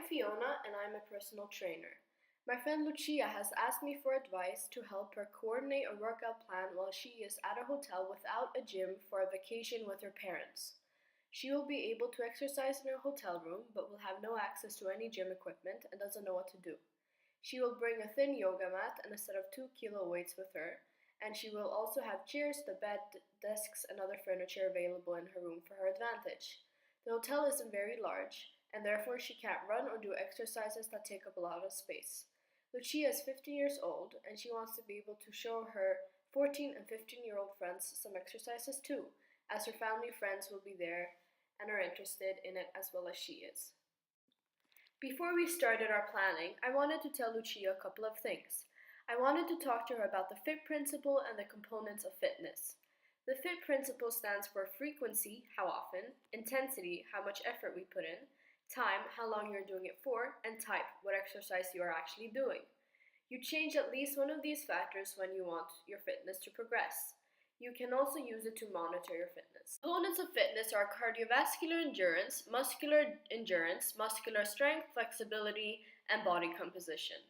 Fiona and I'm a personal trainer. My friend Lucia has asked me for advice to help her coordinate a workout plan while she is at a hotel without a gym for a vacation with her parents. She will be able to exercise in her hotel room but will have no access to any gym equipment and doesn't know what to do. She will bring a thin yoga mat and a set of 2 kilo weights with her, and she will also have chairs, the bed, desks, and other furniture available in her room for her advantage. The hotel isn't very large, and therefore she can't run or do exercises that take up a lot of space. Lucia is 15 years old, and she wants to be able to show her 14 and 15-year-old friends some exercises too, as her family friends will be there and are interested in it as well as she is. Before we started our planning, I wanted to tell Lucia a couple of things. I wanted to talk to her about the FIT principle and the components of fitness. The FIT principle stands for frequency, how often, intensity, how much effort we put in, time, how long you're doing it for, and type, what exercise you are actually doing. You change at least one of these factors when you want your fitness to progress. You can also use it to monitor your fitness. Components of fitness are cardiovascular endurance, muscular strength, flexibility, and body composition.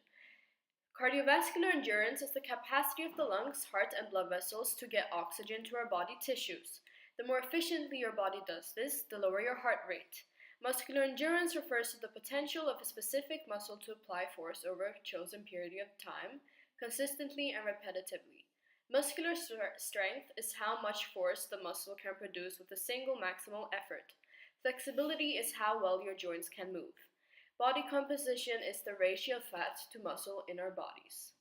Cardiovascular endurance is the capacity of the lungs, heart, and blood vessels to get oxygen to our body tissues. The more efficiently your body does this, the lower your heart rate. Muscular endurance refers to the potential of a specific muscle to apply force over a chosen period of time, consistently and repetitively. Muscular strength is how much force the muscle can produce with a single maximal effort. Flexibility is how well your joints can move. Body composition is the ratio of fat to muscle in our bodies.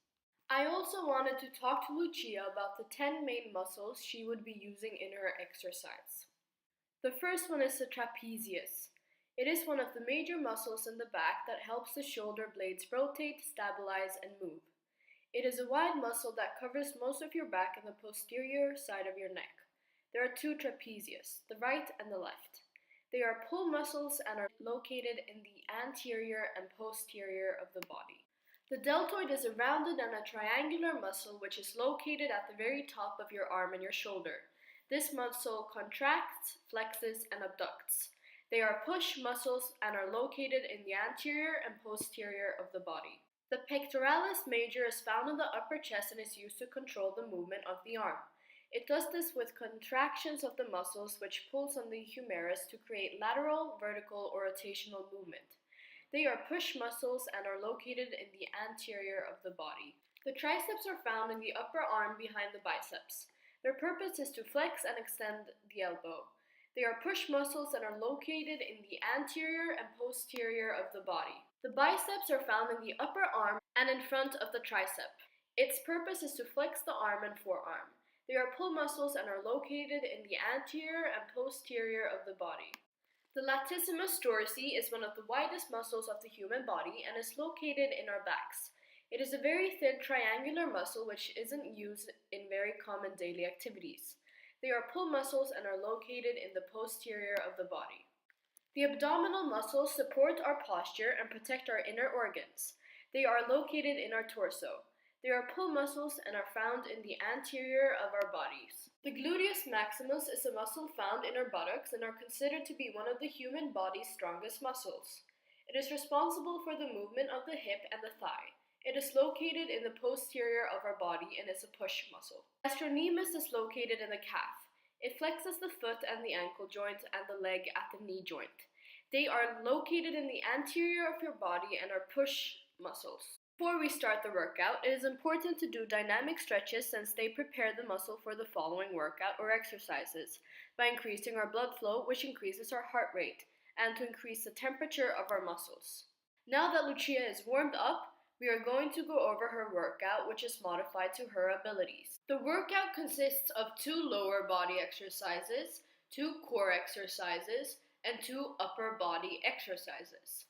I also wanted to talk to Lucia about the 10 main muscles she would be using in her exercise. The first one is the trapezius. It is one of the major muscles in the back that helps the shoulder blades rotate, stabilize, and move. It is a wide muscle that covers most of your back and the posterior side of your neck. There are 2 trapezius, the right and the left. They are pull muscles and are located in the anterior and posterior of the body. The deltoid is a rounded and a triangular muscle which is located at the very top of your arm and your shoulder. This muscle contracts, flexes, and abducts. They are push muscles and are located in the anterior and posterior of the body. The pectoralis major is found in the upper chest and is used to control the movement of the arm. It does this with contractions of the muscles which pulls on the humerus to create lateral, vertical, or rotational movement. They are push muscles and are located in the anterior of the body. The triceps are found in the upper arm behind the biceps. Their purpose is to flex and extend the elbow. They are push muscles that are located in the anterior and posterior of the body. The biceps are found in the upper arm and in front of the tricep. Its purpose is to flex the arm and forearm. They are pull muscles and are located in the anterior and posterior of the body. The latissimus dorsi is one of the widest muscles of the human body and is located in our backs. It is a very thin triangular muscle which isn't used in very common daily activities. They are pull muscles and are located in the posterior of the body. The abdominal muscles support our posture and protect our inner organs. They are located in our torso. They are pull muscles and are found in the anterior of our bodies. The gluteus maximus is a muscle found in our buttocks and are considered to be one of the human body's strongest muscles. It is responsible for the movement of the hip and the thigh. It is located in the posterior of our body and is a push muscle. Gastrocnemius is located in the calf. It flexes the foot and the ankle joint and the leg at the knee joint. They are located in the anterior of your body and are push muscles. Before we start the workout, it is important to do dynamic stretches since they prepare the muscle for the following workout or exercises by increasing our blood flow, which increases our heart rate, and to increase the temperature of our muscles. Now that Lucia is warmed up, we are going to go over her workout, which is modified to her abilities. The workout consists of 2 lower body exercises, 2 core exercises, and 2 upper body exercises.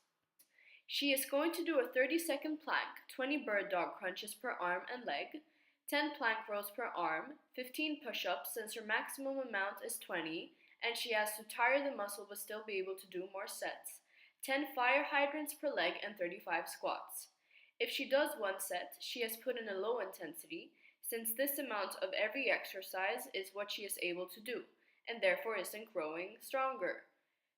She is going to do a 30-second plank, 20 bird dog crunches per arm and leg, 10 plank rows per arm, 15 push-ups since her maximum amount is 20, and she has to tire the muscle but still be able to do more sets, 10 fire hydrants per leg, and 35 squats. If she does 1 set, she has put in a low intensity, since this amount of every exercise is what she is able to do, and therefore isn't growing stronger.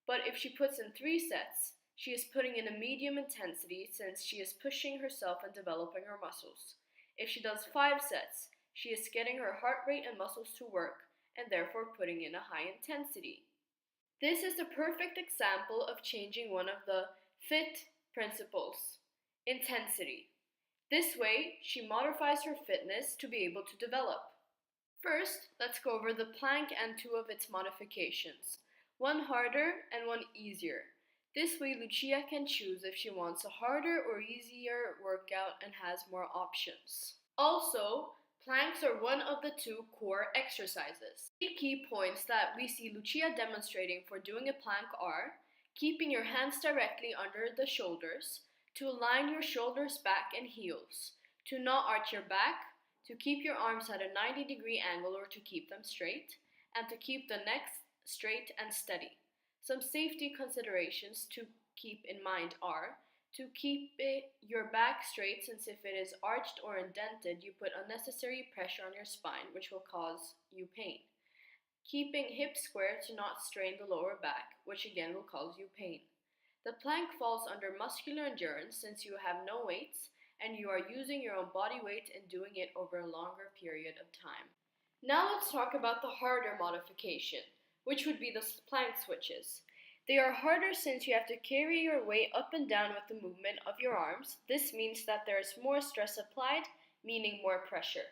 But if she puts in 3 sets, She is putting in a medium intensity since she is pushing herself and developing her muscles. If she does 5 sets, she is getting her heart rate and muscles to work and therefore putting in a high intensity. This is the perfect example of changing one of the FIT principles, intensity. This way, she modifies her fitness to be able to develop. First, let's go over the plank and 2 of its modifications, one harder and one easier. This way, Lucia can choose if she wants a harder or easier workout and has more options. Also, planks are one of the 2 core exercises. 3 key points that we see Lucia demonstrating for doing a plank are keeping your hands directly under the shoulders, to align your shoulders, back, and heels, to not arch your back, to keep your arms at a 90-degree angle or to keep them straight, and to keep the neck straight and steady. Some safety considerations to keep in mind are to keep your back straight, since if it is arched or indented, you put unnecessary pressure on your spine, which will cause you pain. Keeping hips square to not strain the lower back, which again will cause you pain. The plank falls under muscular endurance since you have no weights and you are using your own body weight and doing it over a longer period of time. Now let's talk about the harder modification, which would be the plank switches. They are harder since you have to carry your weight up and down with the movement of your arms. This means that there is more stress applied, meaning more pressure.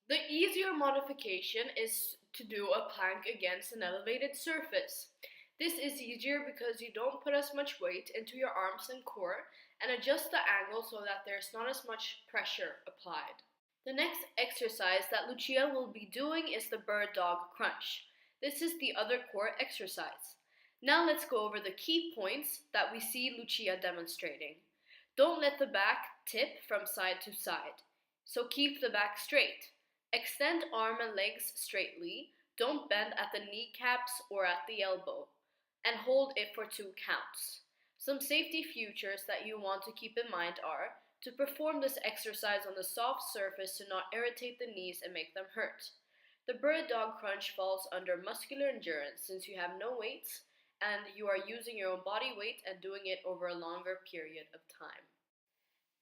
The easier modification is to do a plank against an elevated surface. This is easier because you don't put as much weight into your arms and core and adjust the angle so that there's not as much pressure applied. The next exercise that Lucia will be doing is the bird dog crunch. This is the other core exercise. Now let's go over the key points that we see Lucia demonstrating. Don't let the back tip from side to side, so keep the back straight. Extend arm and legs straightly, don't bend at the kneecaps or at the elbow, and hold it for 2 counts. Some safety features that you want to keep in mind are to perform this exercise on the soft surface to not irritate the knees and make them hurt. The bird dog crunch falls under muscular endurance since you have no weights and you are using your own body weight and doing it over a longer period of time.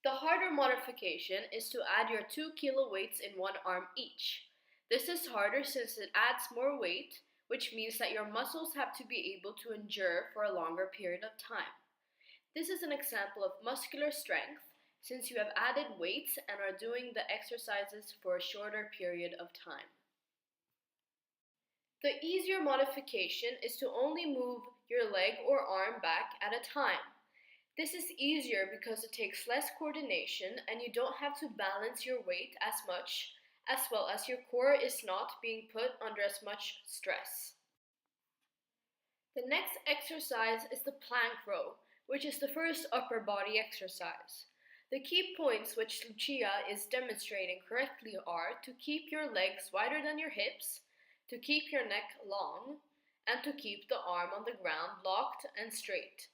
The harder modification is to add your 2 kilo weights in one arm each. This is harder since it adds more weight, which means that your muscles have to be able to endure for a longer period of time. This is an example of muscular strength since you have added weights and are doing the exercises for a shorter period of time. The easier modification is to only move your leg or arm back at a time. This is easier because it takes less coordination and you don't have to balance your weight as much, as well as your core is not being put under as much stress. The next exercise is the plank row, which is the first upper body exercise. The key points which Lucia is demonstrating correctly are to keep your legs wider than your hips, to keep your neck long, and to keep the arm on the ground locked and straight.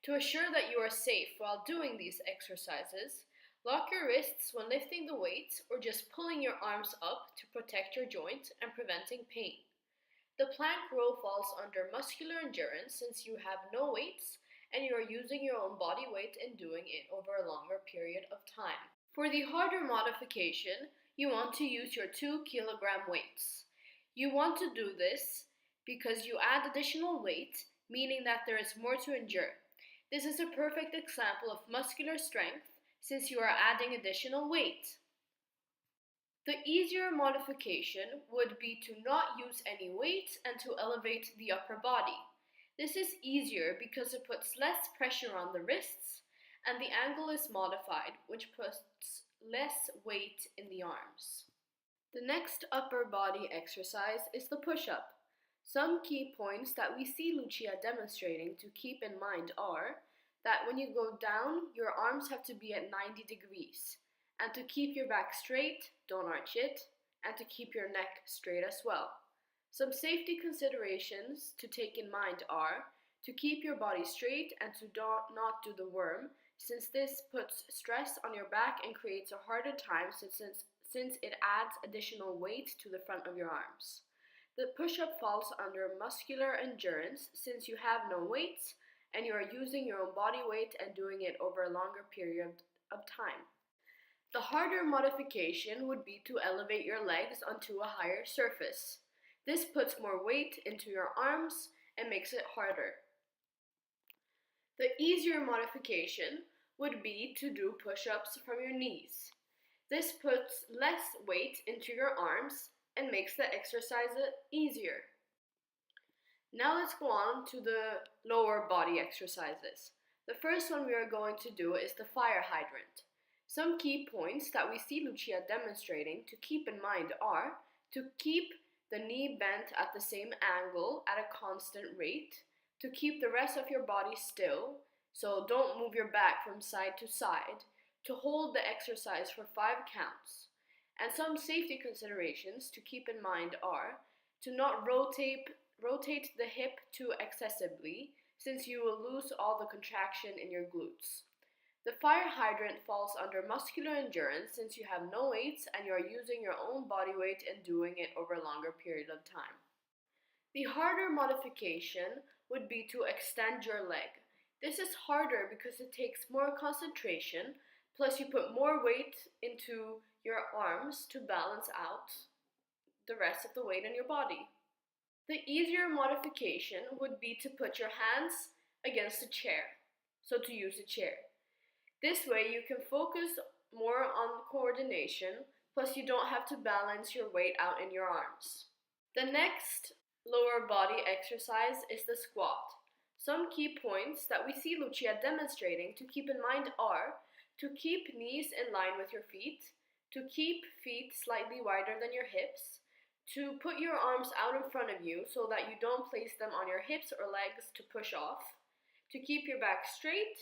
To assure that you are safe while doing these exercises, lock your wrists when lifting the weights or just pulling your arms up to protect your joint and preventing pain. The plank row falls under muscular endurance since you have no weights and you are using your own body weight and doing it over a longer period of time. For the harder modification, you want to use your 2 kilogram weights. You want to do this because you add additional weight, meaning that there is more to endure. This is a perfect example of muscular strength since you are adding additional weight. The easier modification would be to not use any weight and to elevate the upper body. This is easier because it puts less pressure on the wrists and the angle is modified, which puts less weight in the arms. The next upper body exercise is the push-up. Some key points that we see Lucia demonstrating to keep in mind are that when you go down, your arms have to be at 90 degrees, and to keep your back straight, don't arch it, and to keep your neck straight as well. Some safety considerations to take in mind are to keep your body straight and to not do the worm, since this puts stress on your back and creates a harder time since it adds additional weight to the front of your arms. The push-up falls under muscular endurance since you have no weights and you are using your own body weight and doing it over a longer period of time. The harder modification would be to elevate your legs onto a higher surface. This puts more weight into your arms and makes it harder. The easier modification would be to do push-ups from your knees. This puts less weight into your arms and makes the exercise easier. Now let's go on to the lower body exercises. The first one we are going to do is the fire hydrant. Some key points that we see Lucia demonstrating to keep in mind are to keep the knee bent at the same angle at a constant rate, to keep the rest of your body still, so don't move your back from side to side, to hold the exercise for 5 counts. And some safety considerations to keep in mind are to not rotate the hip too excessively, since you will lose all the contraction in your glutes. The fire hydrant falls under muscular endurance since you have no weights and you are using your own body weight and doing it over a longer period of time. The harder modification would be to extend your leg. This is harder because it takes more concentration, plus you put more weight into your arms to balance out the rest of the weight in your body. The easier modification would be to put your hands against a chair, so to use a chair. This way you can focus more on coordination, plus you don't have to balance your weight out in your arms. The next lower body exercise is the squat. Some key points that we see Lucia demonstrating to keep in mind are to keep knees in line with your feet, to keep feet slightly wider than your hips, to put your arms out in front of you so that you don't place them on your hips or legs to push off, to keep your back straight,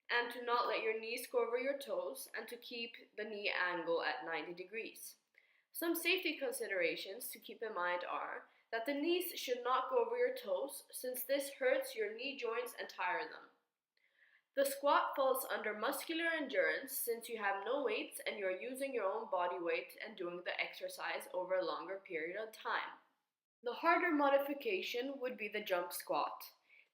and to not let your knees go over your toes, and to keep the knee angle at 90 degrees. Some safety considerations to keep in mind are that the knees should not go over your toes, since this hurts your knee joints and tire them. The squat falls under muscular endurance since you have no weights and you are using your own body weight and doing the exercise over a longer period of time. The harder modification would be the jump squat.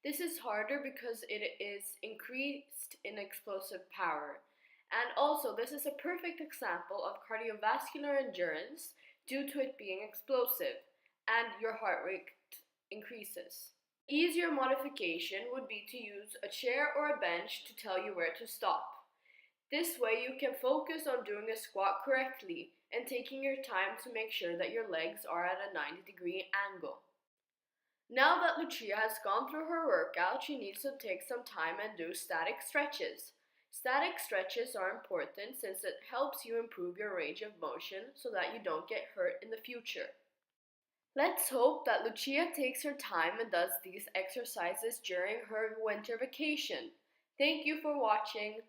This is harder because it is increased in explosive power. And also, this is a perfect example of cardiovascular endurance due to it being explosive, and your heart rate increases. Easier modification would be to use a chair or a bench to tell you where to stop. This way you can focus on doing a squat correctly and taking your time to make sure that your legs are at a 90-degree angle. Now that Lucia has gone through her workout, she needs to take some time and do static stretches. Static stretches are important since it helps you improve your range of motion so that you don't get hurt in the future. Let's hope that Lucia takes her time and does these exercises during her winter vacation. Thank you for watching.